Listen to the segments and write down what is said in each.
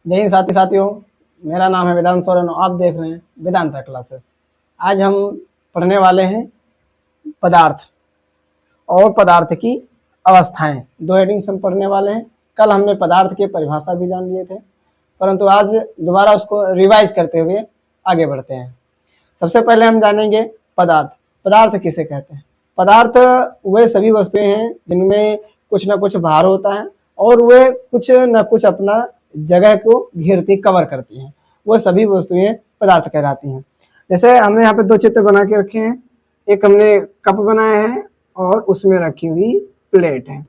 जय हिंद साथियों, मेरा नाम है वेदांत सोरेन और आप देख रहे हैं वेदांता क्लासेस। आज हम पढ़ने वाले हैं पदार्थ और पदार्थ की अवस्थाएं। दो हेडिंग्स हम पढ़ने वाले हैं। कल हमने पदार्थ की परिभाषा भी जान लिए थे, परंतु आज दोबारा उसको रिवाइज करते हुए आगे बढ़ते हैं। सबसे पहले हम जानेंगे पदार्थ। पदार्थ किसे कहते हैं? पदार्थ वे सभी वस्तुएं हैं जिनमें कुछ न कुछ भार होता है और वे कुछ न कुछ अपना जगह को घेरती, कवर करती हैं। वो सभी वस्तुएं पदार्थ कहलाती हैं। जैसे हमने यहाँ पे दो चित्र बना के रखे हैं। एक हमने कप बनाया है और उसमें रखी हुई प्लेट है।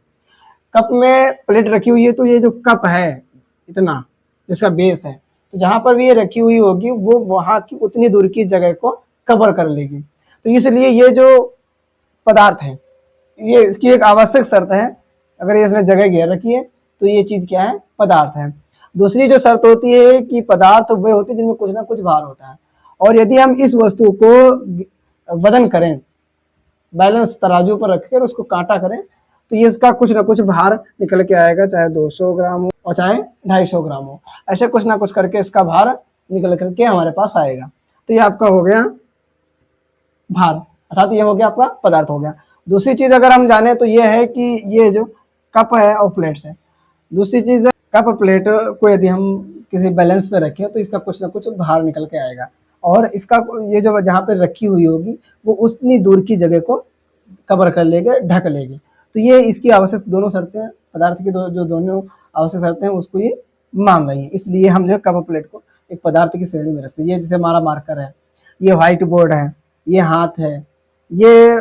कप में प्लेट रखी हुई है तो ये जो कप है इतना, जिसका बेस है, तो जहां पर भी ये रखी हुई होगी वो वहां की उतनी दूर की जगह को कवर कर लेगी। तो इसलिए ये जो पदार्थ है, ये इसकी एक आवश्यक शर्त है। अगर ये इसने जगह घेर रखी है तो ये चीज क्या है? पदार्थ है। दूसरी जो शर्त होती है कि पदार्थ वे होते हैं जिनमें कुछ ना कुछ भार होता है, और यदि हम इस वस्तु को वजन करें, बैलेंस तराजू पर रखकर उसको कांटा करें, तो ये इसका कुछ ना कुछ भार निकल के आएगा, चाहे 200 ग्राम हो और चाहे 250 ग्राम हो। ऐसे कुछ ना कुछ करके इसका भार निकल करके हमारे पास आएगा। तो ये आपका हो गया भार, अर्थात ये हो गया आपका पदार्थ हो गया। दूसरी चीज अगर हम जाने तो ये है कि ये जो कप है और प्लेट्स है। दूसरी चीज है, कप प्लेट को यदि हम किसी बैलेंस पे रखें तो इसका कुछ ना कुछ भार निकल के आएगा, और इसका ये जो जहाँ पे रखी हुई होगी वो उतनी दूर की जगह को कवर कर लेगा, ढक लेगी। तो ये इसकी आवश्यक दोनों शर्तें, पदार्थ की जो दोनों आवश्यक शर्तें हैं उसको ये मान रही है। इसलिए हम जो है कप प्लेट को एक पदार्थ की श्रेणी में रखते हैं। ये जैसे हमारा मार्कर है, ये व्हाइट बोर्ड है, ये हाथ है, ये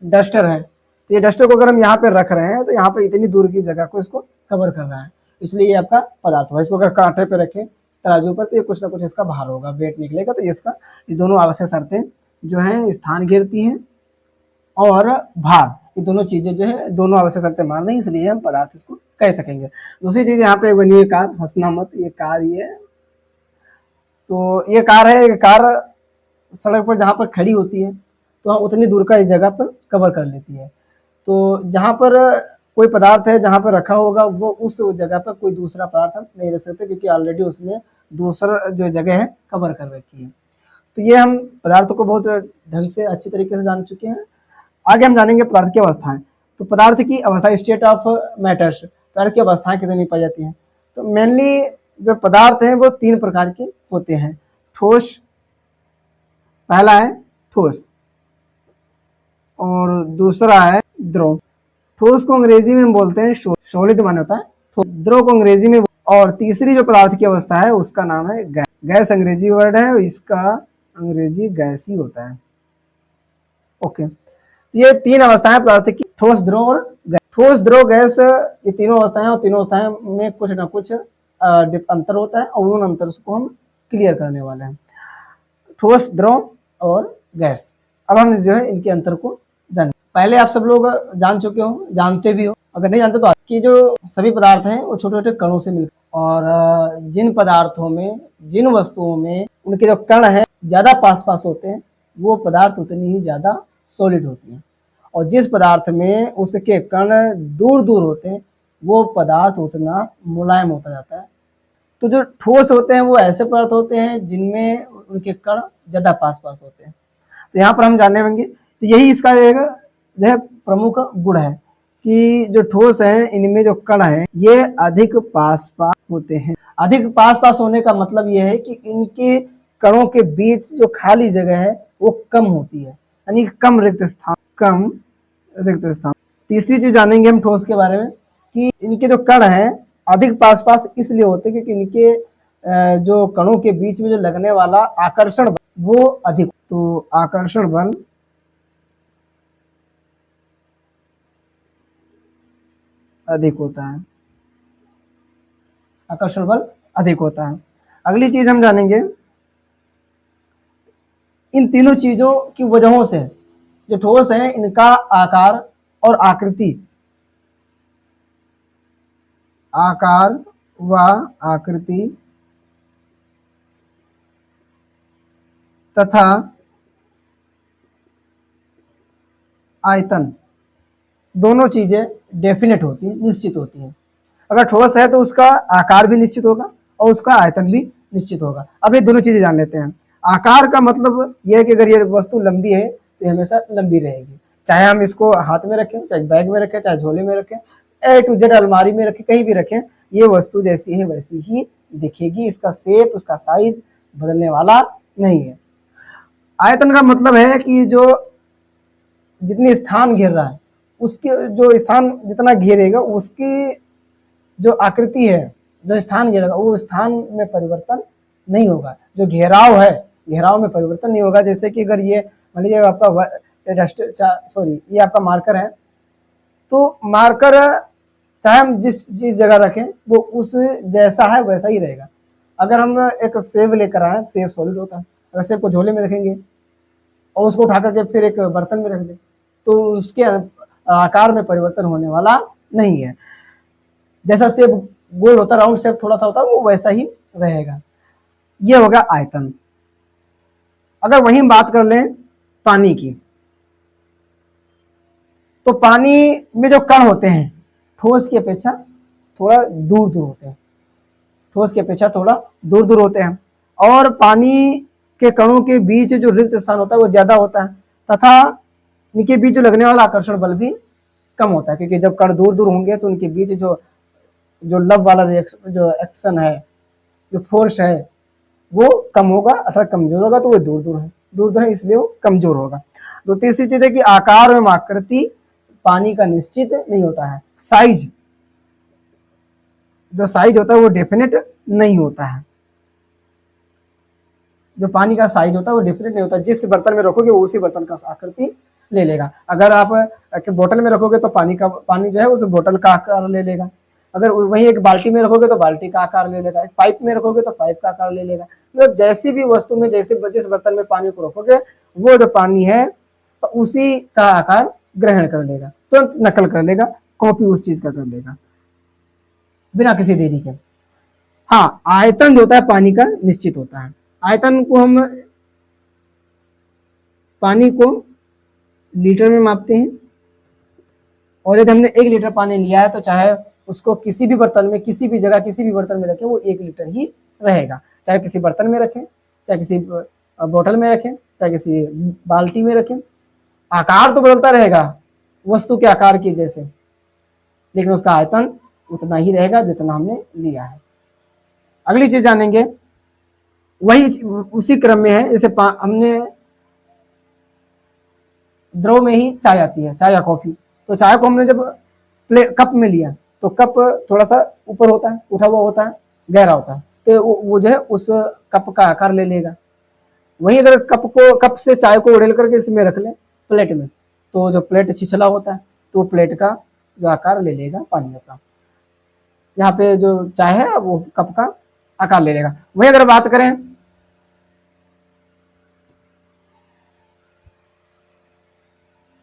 डस्टर है। तो ये डस्टर को अगर हम यहाँ पे रख रहे हैं तो यहाँ पे इतनी दूर की जगह को इसको कवर कर रहा है, इसलिए ये आपका पदार्थ होगा। इसको अगर कांटे पे रखें तराजू पर तो ये कुछ ना कुछ इसका भार होगा, वेट निकलेगा। तो इसका ये दोनों आवश्यक शर्तें जो हैं स्थान घेरती हैं और भार, ये दोनों चीजें जो है दोनों आवश्यक शर्तें मान रही हैं, इसलिए हम पदार्थ इसको कह सकेंगे। दूसरी चीज यहाँ पे बनी हुई कार, हंसना मत, ये कार, ये तो ये कार है। ये कार सड़क पर जहाँ पर खड़ी होती है तो हम उतनी दूर का इस जगह पर कवर कर लेती है। तो जहाँ पर कोई पदार्थ है जहाँ पर रखा होगा वो उस जगह पर कोई दूसरा पदार्थ हम नहीं रख सकते, क्योंकि ऑलरेडी उसने दूसरा जो जगह है कवर कर रखी है। तो ये हम पदार्थ को बहुत ढंग से अच्छी तरीके से जान चुके हैं। आगे हम जानेंगे पदार्थ की अवस्थाएं। तो पदार्थ की अवस्था, स्टेट ऑफ मैटर्स, पदार्थ की अवस्थाएं कितनी पाई जाती हैं? तो मेनली जो पदार्थ हैं वो 3 प्रकार के होते हैं। ठोस, पहला है ठोस, और दूसरा है द्रव। ठोस को अंग्रेजी में हम बोलते हैं सॉलिड, माने होता है ठोस। द्रव को अंग्रेजी में, और तीसरी जो पदार्थ की अवस्था है उसका नाम है गैस। गैस अंग्रेजी वर्ड है, इसका अंग्रेजी गैस ही होता है। ओके, ये 3 अवस्थाएं पदार्थ की, ठोस, द्रव और गैस। ठोस, द्रव, गैस, ये तीनों अवस्थाएं, और तीनों अवस्थाएं में कुछ ना कुछ अंतर होता है, और उन अंतर को हम क्लियर करने वाले हैं। ठोस, द्रव और गैस। अब हम जो है इनके अंतर को जाने। पहले आप सब लोग जान चुके हो, जानते भी हो, अगर नहीं जानते तो कि जो सभी पदार्थ हैं वो छोटे छोटे कणों से मिलकर, और जिन पदार्थों में, जिन वस्तुओं में उनके जो कण हैं ज्यादा पास पास होते हैं वो पदार्थ उतनी ही ज्यादा सॉलिड होती हैं, और जिस पदार्थ में उसके कण दूर दूर होते हैं वो पदार्थ उतना मुलायम होता जाता है। तो जो ठोस होते हैं वो ऐसे पदार्थ होते हैं जिनमें उनके कण ज्यादा पास पास होते हैं। तो यहाँ पर हम जानने होंगे, तो यही इसका एक जो है प्रमुख गुण है कि जो ठोस है इनमें जो कण है ये अधिक पास पास होते हैं। अधिक पास पास होने का मतलब ये है कि इनके कणों के बीच जो खाली जगह है वो कम होती है, यानी कम रिक्त स्थान, कम रिक्त स्थान। तीसरी चीज जानेंगे हम ठोस के बारे में कि इनके जो कण हैं अधिक पास पास इसलिए होते हैं क्योंकि इनके जो कणों के बीच में जो लगने वाला आकर्षण बल वो अधिक, तो आकर्षण बल अधिक होता है, आकर्षण बल अधिक होता है। अगली चीज हम जानेंगे, इन तीनों चीजों की वजहों से जो ठोस है इनका आकार और आकृति, आकार व आकृति तथा आयतन, दोनों चीजें डेफिनेट होती हैं, निश्चित होती हैं। अगर ठोस है तो उसका आकार भी निश्चित होगा और उसका आयतन भी निश्चित होगा। अब ये दोनों चीजें जान लेते हैं। आकार का मतलब यह है कि अगर ये वस्तु लंबी है तो ये हमेशा लंबी रहेगी, चाहे हम इसको हाथ में रखें, चाहे बैग में रखें, चाहे झोले में रखें, ए टू जेड अलमारी में रखें, कहीं भी रखें, ये वस्तु जैसी है वैसी ही दिखेगी। इसका शेप, उसका साइज बदलने वाला नहीं है। आयतन का मतलब है कि जो जितनी स्थान घेर रहा है उसके, जो स्थान जितना घेरेगा उसकी जो आकृति है, जो स्थान घेरेगा वो स्थान में परिवर्तन नहीं होगा। जो घेराव है, घेराव में परिवर्तन नहीं होगा। जैसे कि अगर ये मान लीजिए आपका ये आपका मार्कर है, तो मार्कर चाहे हम जिस जगह रखें वो उस जैसा है वैसा ही रहेगा। अगर हम एक सेब लेकर आए, सेब सॉलिड होता है, अगर सेब को झोले में रखेंगे और उसको उठा करके फिर एक बर्तन में रख दें तो उसके आकार में परिवर्तन होने वाला नहीं है। जैसा सेब गोल होता है, राउंड शेप थोड़ा सा होता है, वो वैसा ही रहेगा। ये होगा आयतन। अगर वहीं बात कर लें पानी की, तो पानी में जो कण होते हैं ठोस की अपेक्षा थोड़ा दूर दूर होते हैं, ठोस की अपेक्षा थोड़ा दूर दूर होते हैं, और पानी के कणों के बीच जो रिक्त स्थान होता है वो ज्यादा होता है, तथा इनके बीच जो लगने वाला आकर्षण बल भी कम होता है, क्योंकि जब कण दूर दूर होंगे तो उनके बीच जो लब वाला जो एक्शन है, जो फोर्स है वो कम होगा अर्थात कमजोर होगा, तो वो दूर दूर है इसलिए वो कमजोर होगा। तो तीसरी चीज है कि आकार एवं आकृति पानी का निश्चित नहीं होता है। साइज, जो साइज होता है वो डेफिनेट नहीं होता है। जो पानी का साइज होता है वो डेफिनेट नहीं होता। जिस बर्तन में रखोगे वो उसी बर्तन का आकृति ले लेगा। अगर आप बोतल में रखोगे तो पानी जो है उस बोतल का आकार ले लेगा। अगर वही एक बाल्टी में रखोगे तो बाल्टी का आकार ले लेगा। एक पाइप में रखोगे तो पाइप का आकार ले लेगा। मतलब जैसी भी वस्तु में जिस बर्तन में पानी को रखोगे वो जो पानी है उसी का आकार ग्रहण कर लेगा, तुरंत नकल कर लेगा, कॉपी उस चीज का कर लेगा बिना किसी देरी के। हाँ, आयतन जो होता है पानी का निश्चित होता है। आयतन को हम पानी को लीटर में मापते हैं, और यदि हमने 1 लीटर पानी लिया है तो चाहे उसको किसी भी बर्तन में, किसी भी जगह, किसी भी बर्तन में रखें वो 1 लीटर ही रहेगा। चाहे किसी बर्तन में रखें, चाहे किसी बोतल में रखें, चाहे किसी बाल्टी में रखें, आकार तो बदलता रहेगा वस्तु के आकार की जैसे, लेकिन उसका आयतन उतना ही रहेगा जितना हमने लिया है। अगली चीज जानेंगे, वही उसी क्रम में है। जैसे हमने द्रव में ही चाय आती है, चाय या कॉफी, तो चाय को हमने जब कप में लिया तो कप थोड़ा सा ऊपर होता है, उठा हुआ होता है, गहरा होता है, तो वो जो है उस कप का आकार ले लेगा। वहीं अगर कप से चाय को उड़ेल करके इसमें रख लें प्लेट में, तो जो प्लेट छिछला होता है तो प्लेट का जो आकार ले लेगा पानी का। यहाँ पे जो चाय है वो कप का आकार ले लेगा। वही अगर बात करें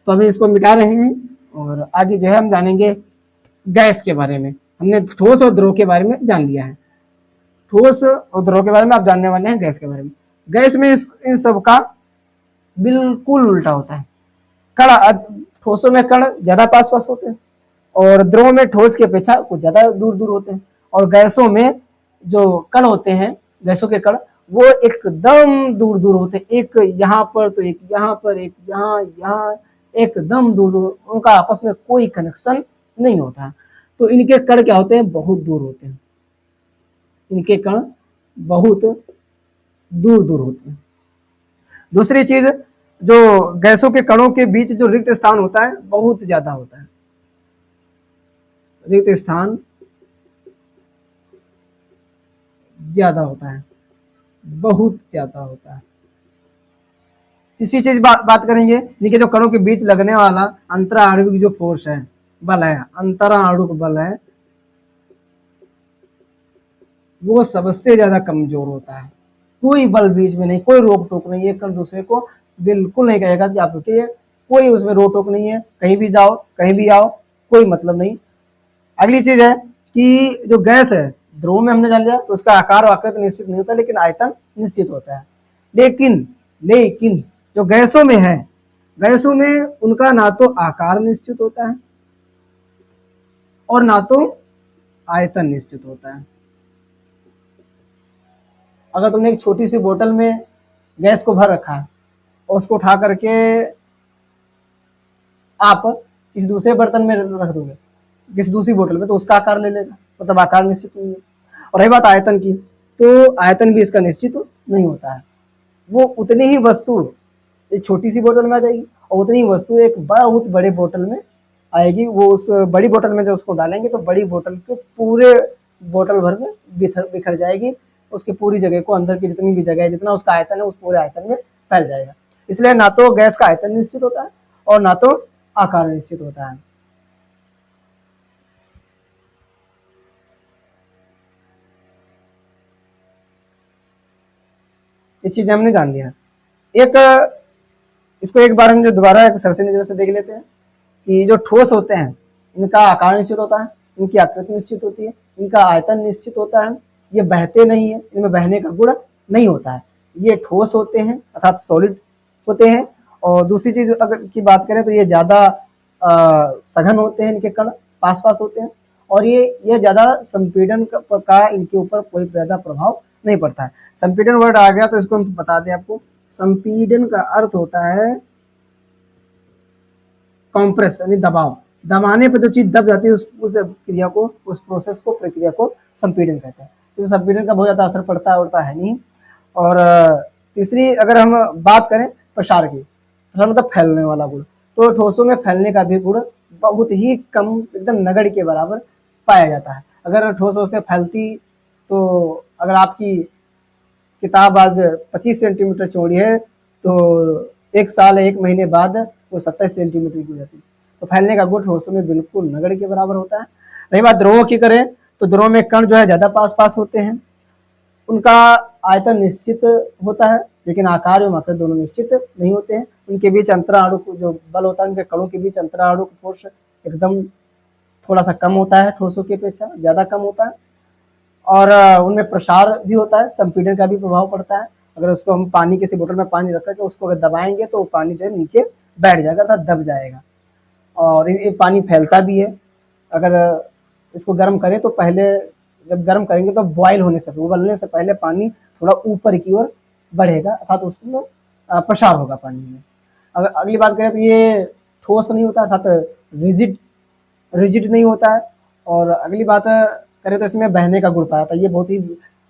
तो अभी इसको मिटा रहे हैं और आगे जो है हम जानेंगे गैस के बारे में। हमने ठोस और द्रव के बारे में जान लिया है, ठोस और द्रव के बारे में आप जानने वाले हैं गैस के बारे में। गैस में इन सब का बिल्कुल उल्टा होता है। कण, ठोसों में कण ज्यादा पास पास होते हैं और द्रव में ठोस की अपेक्षा कुछ ज्यादा दूर दूर होते हैं, और गैसों में जो कण होते हैं, गैसों के कण वो एकदम दूर दूर होते हैं। एक यहाँ पर तो एक यहाँ पर, एक यहाँ एकदम दूर दूर, उनका आपस में कोई कनेक्शन नहीं होता है। तो इनके कण क्या होते हैं, बहुत दूर होते हैं, इनके कण बहुत दूर दूर होते हैं। दूसरी चीज, जो गैसों के कणों के बीच जो रिक्त स्थान होता है बहुत ज्यादा होता है, रिक्त स्थान ज्यादा होता है, बहुत ज्यादा होता है। तीसरी चीज बात करेंगे, इनके जो कणों के बीच लगने वाला अंतराणविक जो फोर्स है, बल है, अंतराणुक बल है, वो सबसे ज्यादा कमजोर होता है। कोई बल बीच में नहीं, कोई रोक टोक नहीं, एक कण दूसरे को बिल्कुल नहीं कहेगा कि आप रुकिए, कोई उसमें रोक टोक नहीं है, कहीं भी जाओ कहीं भी आओ, कोई मतलब नहीं। अगली चीज है कि जो गैस है, द्रव में हमने जान लिया तो उसका आकार और आकृति निश्चित नहीं होता, लेकिन आयतन निश्चित होता है। लेकिन जो गैसों में है, गैसों में उनका ना तो आकार निश्चित होता है और ना तो आयतन निश्चित होता है। अगर तुमने एक छोटी सी बोतल में गैस को भर रखा है और उसको उठा करके आप किसी दूसरे बर्तन में रख दोगे, किसी दूसरी बोतल में, तो उसका आकार ले लेगा, मतलब आकार निश्चित नहीं है। और रही बात आयतन की, तो आयतन भी इसका निश्चित नहीं होता है। वो उतनी ही वस्तु एक छोटी सी बोतल में आ जाएगी और उतनी ही वस्तु एक बहुत बड़े बोतल में आएगी। वो उस बड़ी बोतल में जब उसको डालेंगे तो बड़ी बोतल के पूरे बोतल भर में बिखर जाएगी, उसकी पूरी जगह को, अंदर की जितनी भी जगह है, जितना उसका आयतन है, उस पूरे आयतन में फैल जाएगा। इसलिए ना तो गैस का आयतन निश्चित होता है और ना तो आकार निश्चित होता है। ये चीजें हमने जान लिया। एक इसको एक बार हम जो दोबारा एक सरसरी नजर से देख लेते हैं कि जो ठोस होते हैं इनका आकार निश्चित होता है, इनकी आकृति निश्चित होती है, इनका आयतन निश्चित होता है, ये बहते नहीं है, इनमें बहने का गुण नहीं होता है, ये ठोस होते हैं अर्थात सॉलिड होते हैं। और दूसरी चीज अगर की बात करें तो ये ज्यादा सघन होते हैं, इनके कण पास पास होते हैं और ये ज्यादा संपीड़न का इनके ऊपर कोई ज्यादा प्रभाव नहीं पड़ता है। संपीड़न वर्ड आ गया तो इसको हम बता दें आपको, संपीड़न का अर्थ होता है कॉम्प्रेस यानी दबाव, दबाने पर जो चीज दब जाती है उस क्रिया को, उस प्रोसेस को, प्रक्रिया को संपीड़न कहते हैं। तो संपीड़न का बहुत ज्यादा असर पड़ता है नहीं। और तीसरी अगर हम बात करें प्रसार की, प्रसार मतलब फैलने वाला गुण, तो ठोसों में फैलने का भी गुण बहुत ही कम, एकदम नगण्य के बराबर पाया जाता है। अगर ठोस उसमें फैलती तो अगर आपकी किताब आज 25 सेंटीमीटर चौड़ी है तो 1 साल 1 महीने बाद वो 27 सेंटीमीटर की हो जाती है। तो फैलने का गुण ठोसों में बिल्कुल नगण्य के बराबर होता है। रही बात द्रवों की करें तो द्रव में कण जो है ज्यादा पास पास होते हैं, उनका आयतन निश्चित होता है लेकिन आकार एवं आकृति दोनों निश्चित नहीं होते हैं। उनके बीच अंतराणु जो बल होता है, उनके कणों के बीच अंतराणु फोर्स एकदम थोड़ा सा कम होता है, ठोसों की अपेक्षा ज्यादा कम होता है। और उनमें प्रसार भी होता है, संपीड़न का भी प्रभाव पड़ता है। अगर उसको हम पानी, किसी बोतल में पानी रख करके उसको अगर दबाएंगे तो पानी जो है नीचे बैठ जाएगा अर्थात दब जाएगा। और ये पानी फैलता भी है। अगर इसको गर्म करें तो पहले, जब गर्म करेंगे तो बॉयल होने से, उबलने से पहले पानी थोड़ा ऊपर की ओर बढ़ेगा अर्थात उसमें प्रसार होगा पानी में। अगर अगली बात करें तो ये ठोस नहीं होता अर्थात रिजिड नहीं होता है। और अगली बात करें तो इसमें बहने का गुण पाया जाता है। ये बहुत ही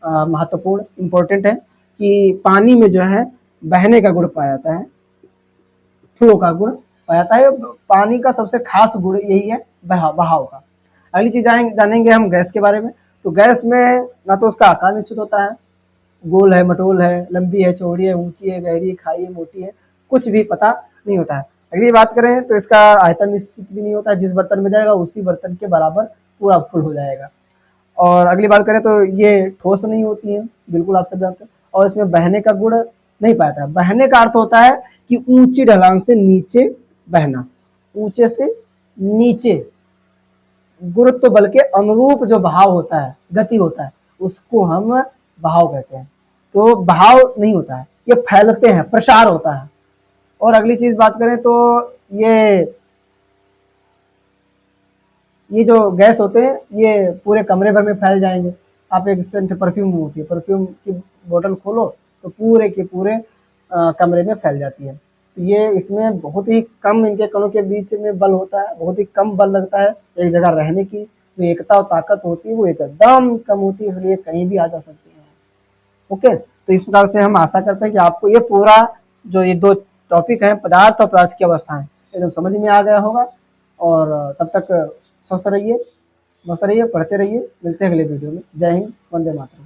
महत्वपूर्ण इम्पोर्टेंट है कि पानी में जो है बहने का गुण पाया जाता है, फ्लो का गुण पाया जाता है। पानी का सबसे खास गुण यही है बहाव का। अगली चीज जानेंगे हम गैस के बारे में। तो गैस में ना तो उसका आकार निश्चित होता है, गोल है, मटोल है, लंबी है, चौड़ी है, ऊंची है, गहरी है, खाई है, मोटी है, कुछ भी पता नहीं होता है। अगली बात करें तो इसका आयतन निश्चित भी नहीं होता है, जिस बर्तन में जाएगा उसी बर्तन के बराबर पूरा फुल हो जाएगा। और अगली बात करें तो ये ठोस नहीं होती है, बिल्कुल आप सब जानते हैं। और इसमें बहने का गुण नहीं पाता है। बहने का अर्थ होता है कि ऊंची ढलान से नीचे बहना, ऊंचे से नीचे, गुरुत्व बल के अनुरूप जो बहाव होता है, गति होता है, उसको हम बहाव कहते हैं। तो बहाव नहीं होता है, ये फैलते हैं, प्रसार होता है। और अगली चीज बात करें तो ये जो गैस होते हैं ये पूरे कमरे भर में फैल जाएंगे। आप एक सेंट परफ्यूम होती है, परफ्यूम की बोतल खोलो तो पूरे के पूरे कमरे में फैल जाती है। तो ये इसमें बहुत ही कम इनके कणों के बीच में बल होता है, बहुत ही कम बल लगता है। एक जगह रहने की जो एकता और ताकत होती है वो एकदम कम होती है, इसलिए कहीं भी आ जा सकते हैं। ओके, तो इस प्रकार से हम आशा करते हैं कि आपको ये पूरा जो ये 2 टॉपिक हैं, पदार्थ और पदार्थ की अवस्थाएं, एकदम समझ में आ गया होगा। और तब तक स्वस्थ रहिए, मस्त रहिए, पढ़ते रहिए। मिलते हैं अगले वीडियो में। जय हिंद, वंदे मातरम।